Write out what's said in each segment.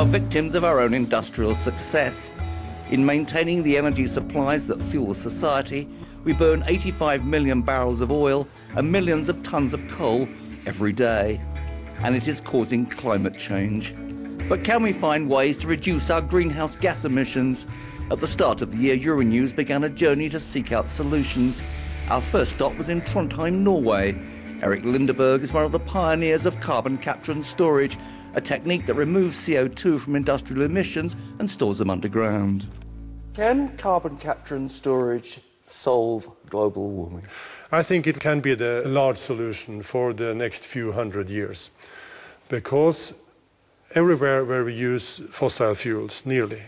are victims of our own industrial success. In maintaining the energy supplies that fuel society, we burn 85 million barrels of oil and millions of tons of coal every day. And it is causing climate change. But can we find ways to reduce our greenhouse gas emissions? At the start of the year, Euronews began a journey to seek out solutions. Our first stop was in Trondheim, Norway. Erik Lindeberg is one of the pioneers of carbon capture and storage, a technique that removes CO2 from industrial emissions and stores them underground. Can carbon capture and storage solve global warming? I think it can be the large solution for the next few hundred years, because everywhere where we use fossil fuels, nearly,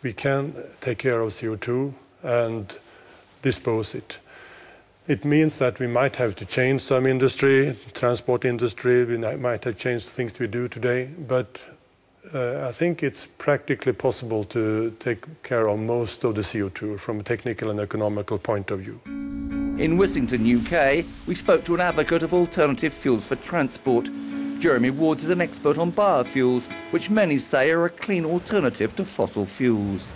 we can take care of CO2 and dispose it. It means that we might have to change some industry, transport industry, we might have changed things we do today, but I think it's practically possible to take care of most of the CO2 from a technical and economical point of view. In Wissington, UK, we spoke to an advocate of alternative fuels for transport. Jeremy Wards is an expert on biofuels, which many say are a clean alternative to fossil fuels.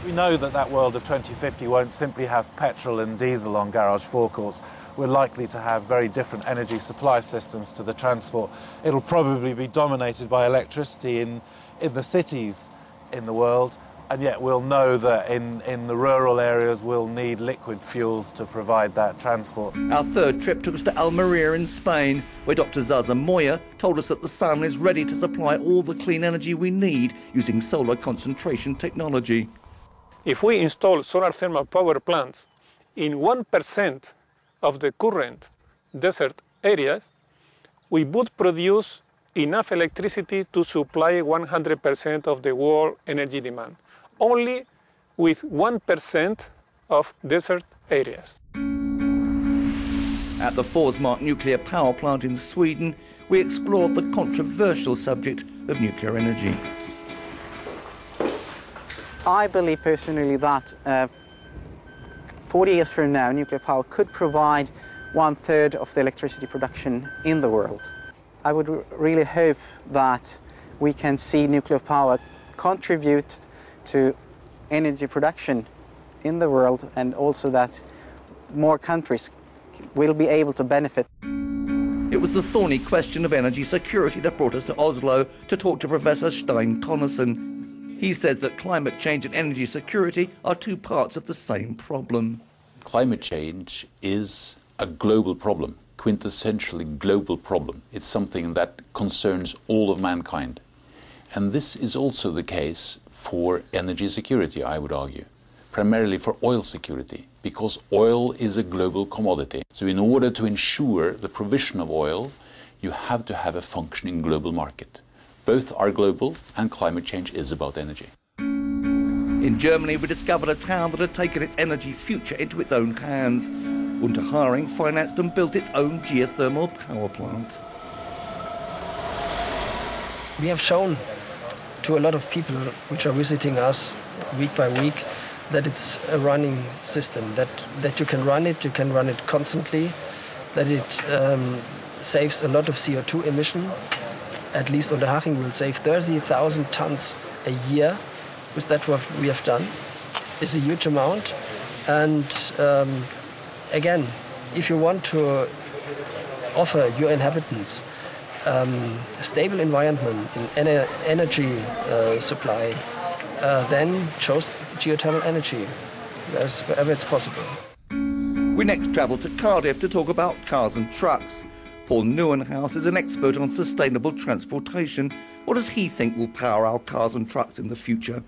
We know that that world of 2050 won't simply have petrol and diesel on garage forecourts. We're likely to have very different energy supply systems to the transport. It'll probably be dominated by electricity in the cities in the world, and yet we'll know that in the rural areas we'll need liquid fuels to provide that transport. Our third trip took us to Almeria in Spain, where Dr. Zaza Moya told us that the sun is ready to supply all the clean energy we need using solar concentration technology. If we install solar thermal power plants in 1% of the current desert areas, we would produce enough electricity to supply 100% of the world energy demand, only with 1% of desert areas. At the Forsmark nuclear power plant in Sweden, we explored the controversial subject of nuclear energy. I believe personally that 40 years from now, nuclear power could provide 1/3 of the electricity production in the world. I would really hope that we can see nuclear power contribute to energy production in the world, and also that more countries will be able to benefit. It was the thorny question of energy security that brought us to Oslo to talk to Professor Stein Tonnessen. He says that climate change and energy security are two parts of the same problem. Climate change is a global problem, quintessentially global problem. It's something that concerns all of mankind. And this is also the case for energy security, I would argue, primarily for oil security, because oil is a global commodity. So in order to ensure the provision of oil, you have to have a functioning global market. Both are global, and climate change is about energy. In Germany, we discovered a town that had taken its energy future into its own hands. Unterhaching financed and built its own geothermal power plant. We have shown to a lot of people which are visiting us week by week that it's a running system, that you can run it constantly, that it saves a lot of CO2 emission. At least Unterhaching will save 30,000 tons a year. With that, what we have done is a huge amount. And again, if you want to offer your inhabitants a stable environment in energy supply, then choose geothermal energy wherever it's possible. We next travelled to Cardiff to talk about cars and trucks. Paul Nieuwenhuis is an expert on sustainable transportation. What does he think will power our cars and trucks in the future?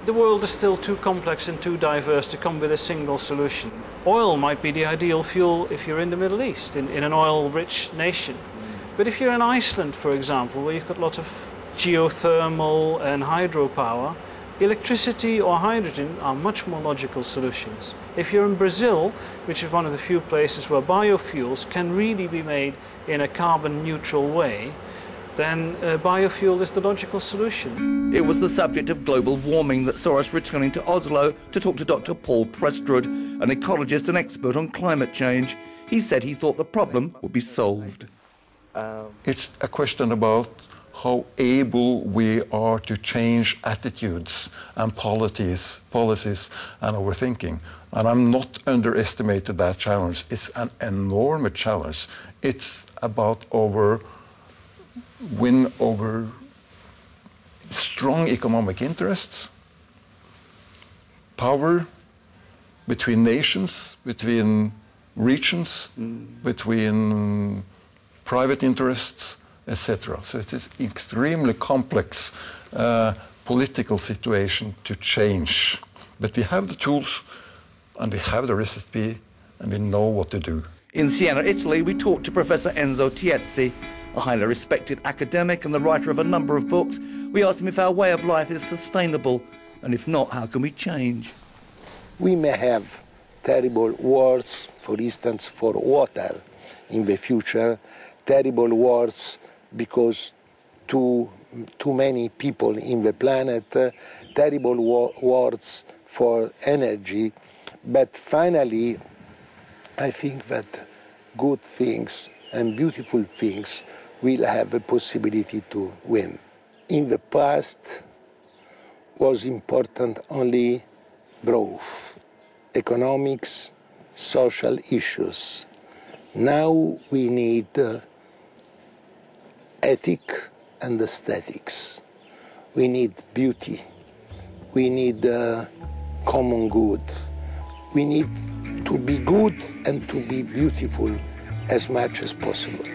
The world is still too complex and too diverse to come with a single solution. Oil might be the ideal fuel if you're in the Middle East, in an oil-rich nation. But if you're in Iceland, for example, where you've got lots of geothermal and hydropower, electricity or hydrogen are much more logical solutions. If you're in Brazil, which is one of the few places where biofuels can really be made in a carbon-neutral way, then biofuel is the logical solution. It was the subject of global warming that saw us returning to Oslo to talk to Dr. Paul Prestrud, an ecologist and expert on climate change. He said he thought the problem would be solved. It's a question about how able we are to change attitudes and policies and our thinking. And I'm not underestimating that challenge. It's an enormous challenge. It's about win over strong economic interests, power between nations, between regions, between private interests, etc. So it is an extremely complex political situation to change. But we have the tools, and we have the recipe, and we know what to do. In Siena, Italy, we talked to Professor Enzo Tiezzi, a highly respected academic and the writer of a number of books. We asked him if our way of life is sustainable, and if not, how can we change? We may have terrible wars, for instance, for water in the future, terrible wars because too many people in the planet, terrible wars for energy, but finally I think that good things and beautiful things will have a possibility to win. In the past was important only growth, economics, social issues. Now we need ethic and aesthetics. We need beauty. We need common good. We need to be good and to be beautiful as much as possible.